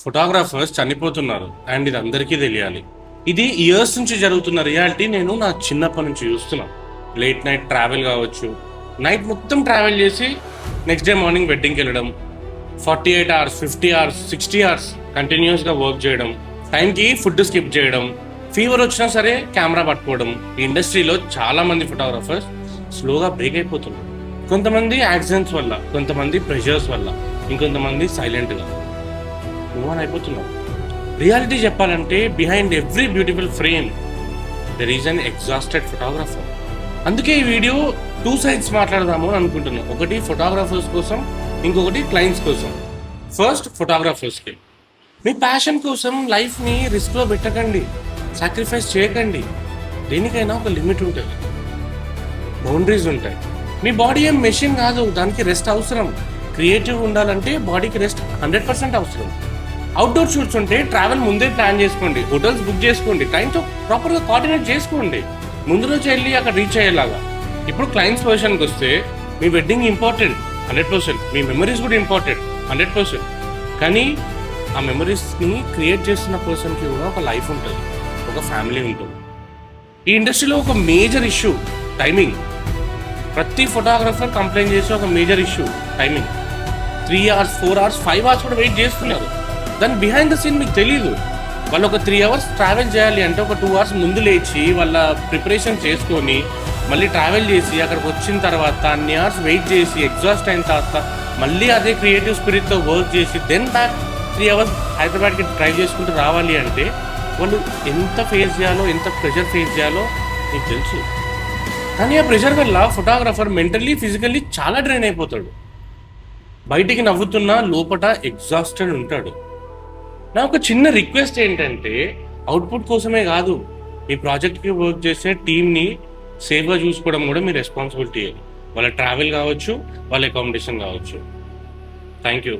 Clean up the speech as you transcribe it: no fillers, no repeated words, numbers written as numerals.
Photographers చనిపోతున్నారు and ఇది అందరికీ తెలియాలి. ఇది ఇయర్స్ నుంచి జరుగుతున్న రియాలిటీ నేను నా చిన్నప్పటి నుంచి చూస్తున్నాను. లేట్ నైట్ ట్రావెల్ కావచ్చు, నైట్ మొత్తం ట్రావెల్ చేసి నెక్స్ట్ డే మార్నింగ్ వెడ్డింగ్కి వెళ్ళడం, 48 అవర్స్ 50 అవర్స్ 60 అవర్స్ కంటిన్యూస్గా వర్క్ చేయడం, టైంకి ఫుడ్ స్కిప్ చేయడం, ఫీవర్ వచ్చినా సరే కెమెరా పట్టుకోవడం. ఈ ఇండస్ట్రీలో చాలా మంది ఫోటోగ్రాఫర్స్ స్లోగా బ్రేక్ అయిపోతున్నారు. కొంతమంది యాక్సిడెంట్స్ వల్ల, కొంతమంది ప్రెషర్స్ వల్ల, ఇంకొంతమంది సైలెంట్గా మూవ్ ఆన్ అయిపోతున్నారు. రియాలిటీ చెప్పాలంటే behind every beautiful frame there is an exhausted photographer. అందుకే ఈ వీడియో 2 sides మాట్లాడదాము అని అనుకుంటున్నాను. ఒకటి ఫోటోగ్రాఫర్స్ కోసం, ఇంకొకటి క్లయింట్స్ కోసం. ఫస్ట్ ఫోటోగ్రాఫర్స్కి, మీ ప్యాషన్ కోసం లైఫ్ని రిస్క్లో పెట్టకండి, సాక్రిఫైస్ చేయకండి. దేనికైనా ఒక లిమిట్ ఉంటుంది, బౌండరీస్ ఉంటాయి. మీ బాడీ ఏం మెషిన్ కాదు, దానికి రెస్ట్ అవసరం. క్రియేటివ్ ఉండాలంటే బాడీకి రెస్ట్ 100% అవసరం. అవుట్డోర్ షూట్స్ ఉంటే ట్రావెల్ ముందే ప్లాన్ చేసుకోండి, హోటల్స్ బుక్ చేసుకోండి, టైంతో ప్రాపర్గా కోఆర్డినేట్ చేసుకోండి, ముందు రోజు వెళ్ళి అక్కడ రీచ్ అయ్యేలాగా. ఇప్పుడు క్లయింట్స్ పొజిషన్కి వస్తే, మీ వెడ్డింగ్ ఇంపార్టెంట్ 100%, మీ మెమరీస్ కూడా ఇంపార్టెంట్ 100%. కానీ ఆ మెమరీస్ని క్రియేట్ చేస్తున్న పర్సన్కి కూడా ఒక లైఫ్ ఉంటుంది, ఒక ఫ్యామిలీ ఉంటుంది. ఈ ఇండస్ట్రీలో ఒక మేజర్ ఇష్యూ టైమింగ్. ప్రతి ఫోటోగ్రఫర్ కంప్లైంట్ చేసే ఒక major issue timing. 3 hours 4 hours 5 hours కూడా వెయిట్ చేస్తున్నారు. దాని బిహైండ్ ద సీన్ మీకు తెలీదు. వాళ్ళు ఒక 3 hours ట్రావెల్ చేయాలి అంటే ఒక 2 hours ముందు లేచి వాళ్ళ ప్రిపరేషన్ చేసుకొని మళ్ళీ ట్రావెల్ చేసి అక్కడికి వచ్చిన తర్వాత అన్ని అవర్స్ వెయిట్ చేసి ఎగ్జాస్ట్ అయిన తర్వాత మళ్ళీ అదే క్రియేటివ్ స్పిరిట్తో వర్క్ చేసి దెన్ బ్యాక్ 3 hours హైదరాబాద్కి డ్రైవ్ చేసుకుంటూ రావాలి అంటే వాళ్ళు ఎంత ఫేస్ చేయాలో, ఎంత ప్రెషర్ ఫేస్ చేయాలో మీకు తెలుసు. కానీ ఆ ప్రెషర్ వల్ల ఫోటోగ్రాఫర్ మెంటల్లీ ఫిజికల్లీ చాలా డ్రైన్ అయిపోతాడు. బయటికి నవ్వుతున్నా లోపల ఎగ్జాస్టెడ్ ఉంటాడు. నా ఒక చిన్న రిక్వెస్ట్ ఏంటంటే, అవుట్పుట్ కోసమే కాదు, ఈ ప్రాజెక్ట్కి వర్క్ చేసే టీమ్ని సేఫ్గా చూసుకోవడం కూడా మీ రెస్పాన్సిబిలిటీ. వాళ్ళ ట్రావెల్ కావచ్చు, వాళ్ళ అకామిడేషన్ కావచ్చు. Thank you.